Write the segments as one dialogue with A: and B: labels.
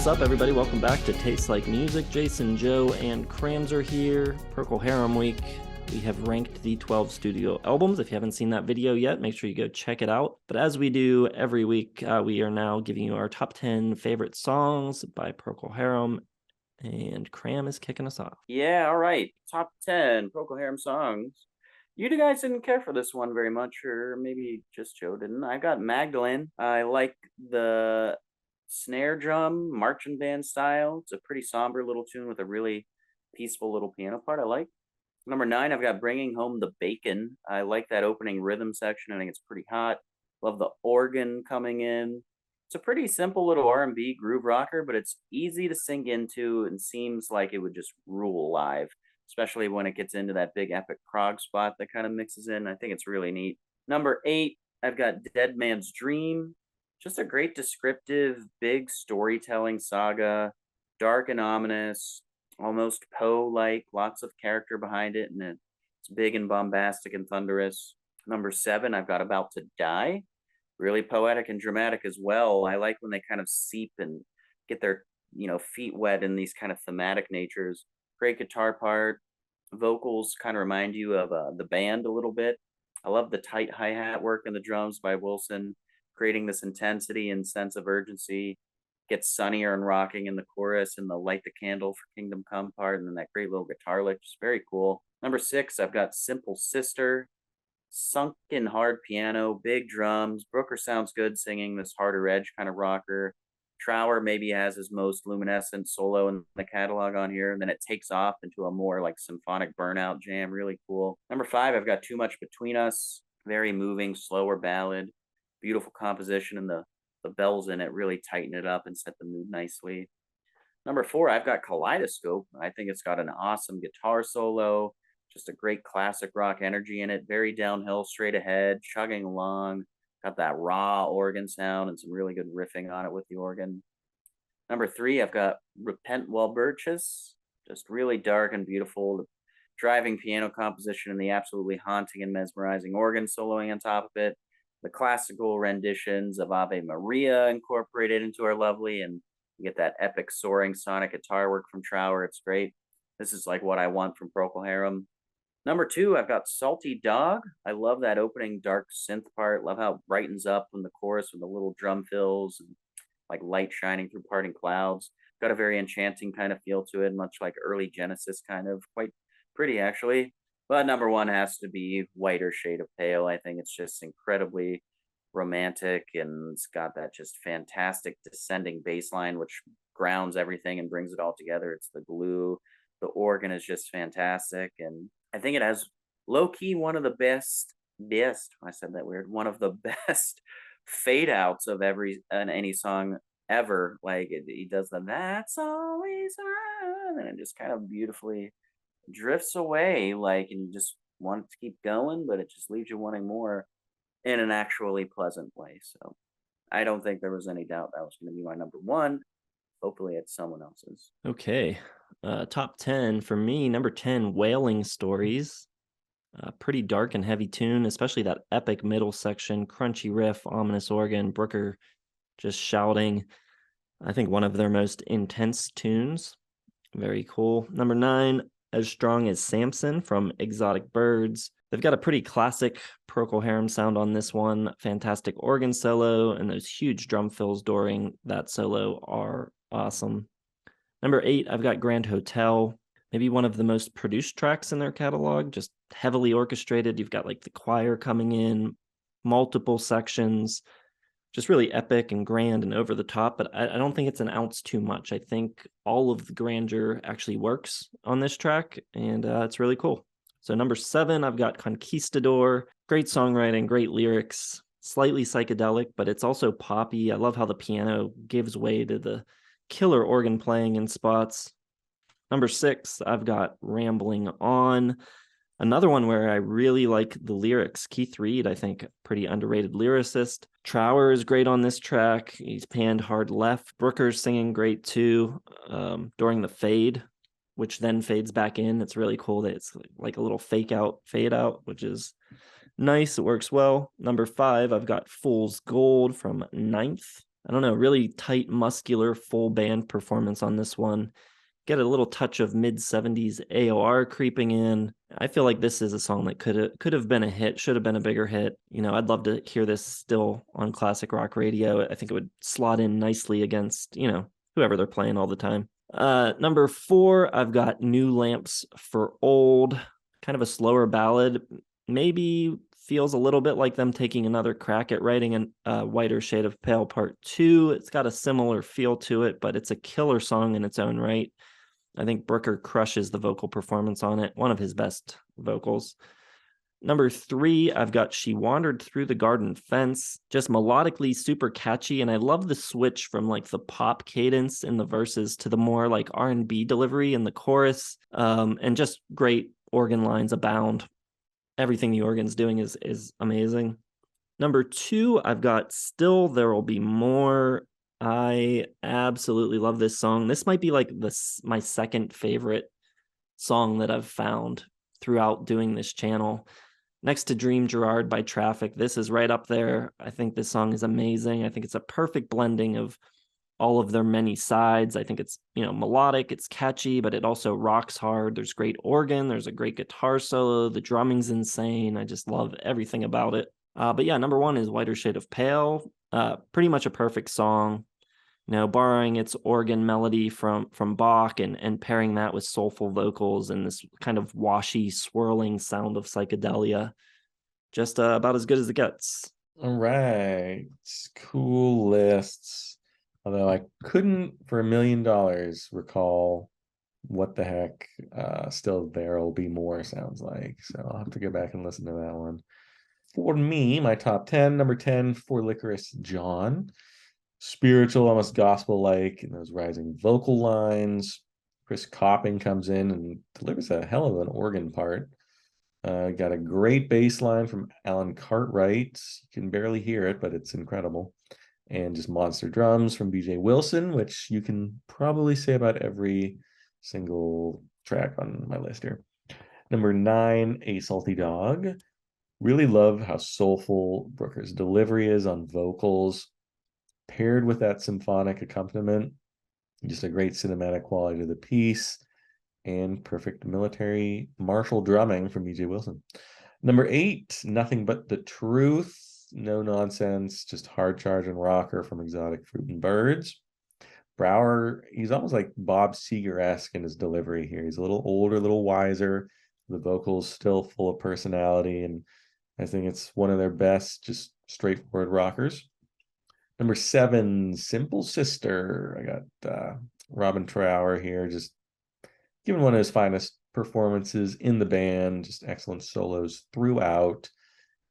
A: What's up, everybody? Welcome back to Tastes Like Music. Jason, Joe, and Crams are here. Procol Harum week. We have ranked the 12 studio albums. If you haven't seen that video yet, make sure you go check it out. But as we do every week, we are now giving you our top 10 favorite songs by Procol Harum. And Cram is kicking us off.
B: Yeah, all right. Top 10 Procol Harum songs. You guys didn't care for this one very much, or maybe just Joe didn't. I got Magdalene. I like the snare drum, marching band style. It's a pretty somber little tune with a really peaceful little piano part I like. Number 9, I've got Bringing Home the Bacon. I like that opening rhythm section. I think it's pretty hot. Love the organ coming in. It's a pretty simple little R&B groove rocker, but it's easy to sink into and seems like it would just rule live, especially when it gets into that big epic prog spot that kind of mixes in. I think it's really neat. Number 8, I've got Dead Man's Dream. Just a great descriptive, big storytelling saga, dark and ominous, almost Poe-like, lots of character behind it, and it's big and bombastic and thunderous. Number 7, I've got About to Die. Really poetic and dramatic as well. I like when they kind of seep and get their feet wet in these kind of thematic natures. Great guitar part. Vocals kind of remind you of the band a little bit. I love the tight hi-hat work and the drums by Wilson, creating this intensity and sense of urgency. Gets sunnier and rocking in the chorus and the Light the Candle for Kingdom Come part, and then that great little guitar lick. Just very cool. Number 6, I've got Simple Sister. Sunken hard piano, big drums. Brooker sounds good singing this harder edge kind of rocker. Trower maybe has his most luminescent solo in the catalog on here, and then it takes off into a more like symphonic burnout jam. Really cool. Number 5, I've got Too Much Between Us. Very moving, slower ballad. Beautiful composition, and the bells in it really tighten it up and set the mood nicely. Number 4, I've got Kaleidoscope. I think it's got an awesome guitar solo. Just a great classic rock energy in it. Very downhill, straight ahead, chugging along. Got that raw organ sound and some really good riffing on it with the organ. Number 3, I've got Repent While Birches. Just really dark and beautiful. The driving piano composition and the absolutely haunting and mesmerizing organ soloing on top of it. The classical renditions of Ave Maria incorporated into our lovely, and you get that epic soaring sonic guitar work from Trower. It's great. This is like what I want from Procol Harum. Number 2, I've got Salty Dog. I love that opening dark synth part. Love how it brightens up in the chorus with the little drum fills and like light shining through parting clouds. Got a very enchanting kind of feel to it, much like early Genesis kind of. Quite pretty, actually. But number 1 has to be Whiter Shade of Pale. I think it's just incredibly romantic, and it's got that just fantastic descending bass line, which grounds everything and brings it all together. It's the glue. The organ is just fantastic, and I think it has low-key one of the best, I said that weird, one of the best fade outs of any song ever. Like he does the "That's Always On," and it just kind of beautifully drifts away, like, and you just want it to keep going, but it just leaves you wanting more in an actually pleasant way. So I don't think there was any doubt that was going to be my number 1. Hopefully it's someone else's.
A: Okay. Top 10 for me. Number 10, Wailing Stories. Pretty dark and heavy tune, especially that epic middle section, crunchy riff, ominous organ, Brooker just shouting. I think one of their most intense tunes. Very cool. Number 9, As Strong as Samson from Exotic Birds. They've got a pretty classic Procol Harum sound on this one. Fantastic organ solo, and those huge drum fills during that solo are awesome. Number 8, I've got Grand Hotel. Maybe one of the most produced tracks in their catalog, just heavily orchestrated. You've got like the choir coming in, multiple sections, just really epic and grand and over the top. But I don't think it's an ounce too much. I think all of the grandeur actually works on this track, and it's really cool. So number 7, I've got Conquistador. Great songwriting, great lyrics, slightly psychedelic, but it's also poppy. I love how the piano gives way to the killer organ playing in spots. Number 6, I've got Rambling On. Another one where I really like the lyrics. Keith Reed, I think, pretty underrated lyricist. Trower is great on this track. He's panned hard left. Brooker's singing great too during the fade, which then fades back in. It's really cool that it's like a little fade out, which is nice. It works well. Number 5, I've got Fool's Gold from Ninth. I don't know, really tight, muscular, full band performance on this one. Get a little touch of mid-70s AOR creeping in. I feel like this is a song that could have been a hit, should have been a bigger hit. I'd love to hear this still on classic rock radio. I think it would slot in nicely against, whoever they're playing all the time. Number 4, I've got New Lamps for Old, kind of a slower ballad. Maybe feels a little bit like them taking another crack at writing a Whiter Shade of Pale Part 2. It's got a similar feel to it, but it's a killer song in its own right. I think Brooker crushes the vocal performance on it, one of his best vocals. Number 3, I've got She Wandered Through the Garden Fence, just melodically super catchy, and I love the switch from like the pop cadence in the verses to the more like R&B delivery in the chorus, and just great organ lines abound. Everything the organ's doing is amazing. Number 2, I've got Still There Will Be More. I absolutely love this song. This might be like my second favorite song that I've found throughout doing this channel. Next to Dream Gerard by Traffic, this is right up there. I think this song is amazing. I think it's a perfect blending of all of their many sides. I think it's, melodic, it's catchy, but it also rocks hard. There's great organ, there's a great guitar solo, the drumming's insane. I just love everything about it. But yeah, number 1 is Whiter Shade of Pale. Pretty much a perfect song. Borrowing its organ melody from Bach and pairing that with soulful vocals and this kind of washy, swirling sound of psychedelia. Just about as good as it gets.
C: All right. Cool lists. Although I couldn't for $1 million recall what the heck Still There'll Be More sounds like. So I'll have to go back and listen to that one. For me, my top 10, number 10, For Licorice John. Spiritual, almost gospel-like, and those rising vocal lines. Chris Copping comes in and delivers a hell of an organ part. Got a great bass line from Alan Cartwright. You can barely hear it, but it's incredible. And just monster drums from BJ Wilson, which you can probably say about every single track on my list here. Number 9, A Salty Dog. Really love how soulful Brooker's delivery is on vocals, paired with that symphonic accompaniment. Just a great cinematic quality to the piece, and perfect military martial drumming from BJ Wilson. Number 8, Nothing But the Truth. No nonsense, just hard charging rocker from Exotic Fruit and Birds. Brower, he's almost like Bob Seger-esque in his delivery here. He's a little older, a little wiser. The vocals still full of personality, and I think it's one of their best, just straightforward rockers. Number 7, Simple Sister. I got Robin Trower here, just giving one of his finest performances in the band. Just excellent solos throughout.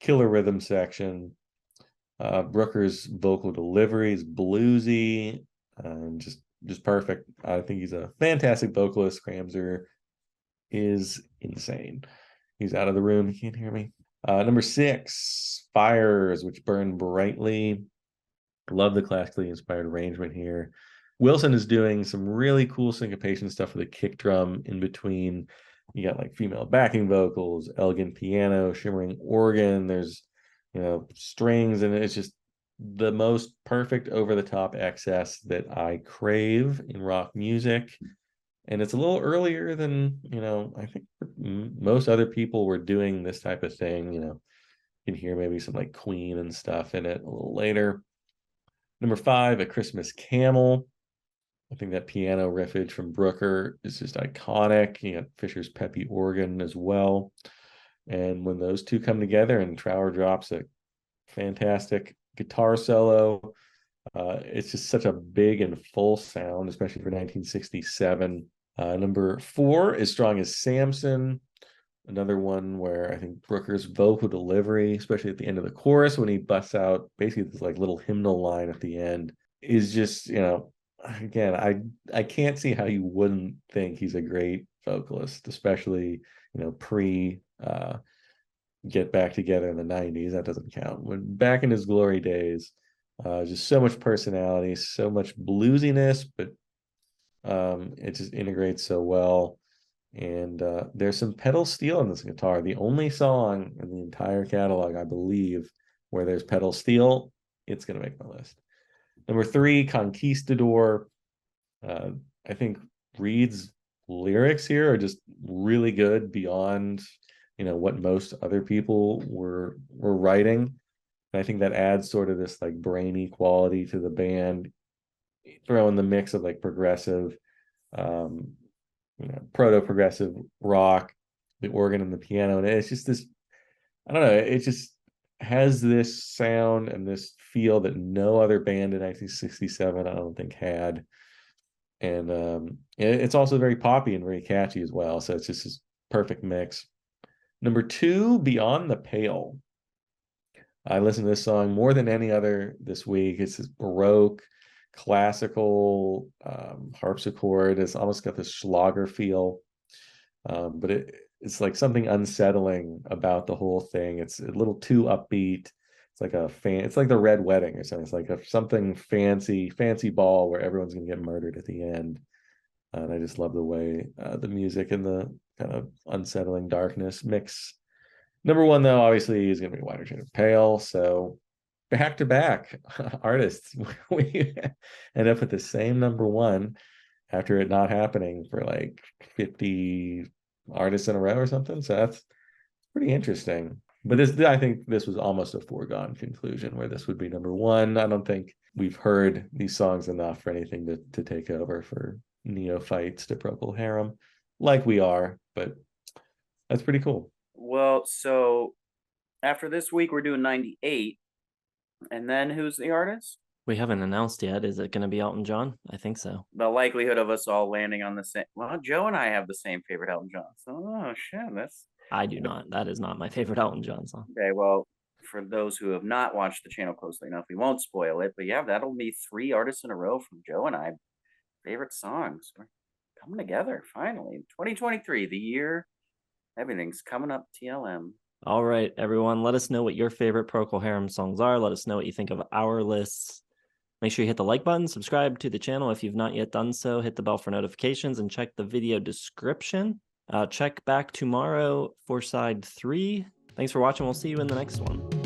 C: Killer rhythm section. Brooker's vocal delivery is bluesy and just perfect. I think he's a fantastic vocalist. Kramzer is insane. He's out of the room. He can't hear me. Number 6, Fires, Which Burn Brightly. Love the classically inspired arrangement here. Wilson is doing some really cool syncopation stuff with a kick drum in between. You got like female backing vocals, elegant piano, shimmering organ. There's, strings, and it's just the most perfect over-the-top excess that I crave in rock music. And it's a little earlier than, I think most other people were doing this type of thing. You can hear maybe some like Queen and stuff in it a little later. Number 5, A Christmas Camel. I think that piano riffage from Brooker is just iconic. You got Fisher's peppy organ as well. And when those two come together and Trower drops a fantastic guitar solo, it's just such a big and full sound, especially for 1967. Number 4 is Strong as Samson. Another one where I think Brooker's vocal delivery, especially at the end of the chorus when he busts out basically this like little hymnal line at the end, is just, again, I can't see how you wouldn't think he's a great vocalist, especially, pre Get Back Together in the 90s. That doesn't count. When back in his glory days, just so much personality, so much bluesiness, but it just integrates so well. And there's some pedal steel in this guitar. The only song in the entire catalog, I believe, where there's pedal steel. It's going to make my list. Number 3, Conquistador. I think Reed's lyrics here are just really good beyond, what most other people were writing. And I think that adds sort of this like brainy quality to the band. Throw in the mix of like progressive, um, proto-progressive rock, the organ and the piano, and it's just this. I don't know. It just has this sound and this feel that no other band in 1967, I don't think, had. And it's also very poppy and very catchy as well. So it's just this perfect mix. Number 2, Beyond the Pale. I listened to this song more than any other this week. It's this Baroque, classical harpsichord. It's almost got this Schlager feel, but it's like something unsettling about the whole thing. It's a little too upbeat. It's like it's like the Red Wedding or something. It's like something fancy ball where everyone's gonna get murdered at the end. And I just love the way the music and the kind of unsettling darkness mix. Number 1, though, obviously, is going to be Whiter Shade of Pale. So back to back artists, we end up with the same number 1 after it not happening for like 50 artists in a row or something. So that's pretty interesting. But I think this was almost a foregone conclusion where this would be number 1. I don't think we've heard these songs enough for anything to take over for neophytes to Procol Harum like we are, but that's pretty cool.
B: Well, so after this week, we're doing 98. And then who's the artist?
A: We haven't announced yet. Is it going to be Elton John? I think so.
B: The likelihood of us all landing on the same. Well, Joe and I have the same favorite Elton John. So, oh, shit.
A: I do not. That is not my favorite Elton John song.
B: Okay, well, for those who have not watched the channel closely enough, we won't spoil it. But yeah, that'll be 3 artists in a row from Joe and I. Favorite songs. We're coming together finally. 2023, the year. Everything's coming up TLM.
A: All right, everyone. Let us know what your favorite Procol Harum songs are. Let us know what you think of our lists. Make sure you hit the like button, subscribe to the channel if you've not yet done so, hit the bell for notifications, and check the video description. Check back tomorrow for side 3. Thanks for watching. We'll see you in the next one.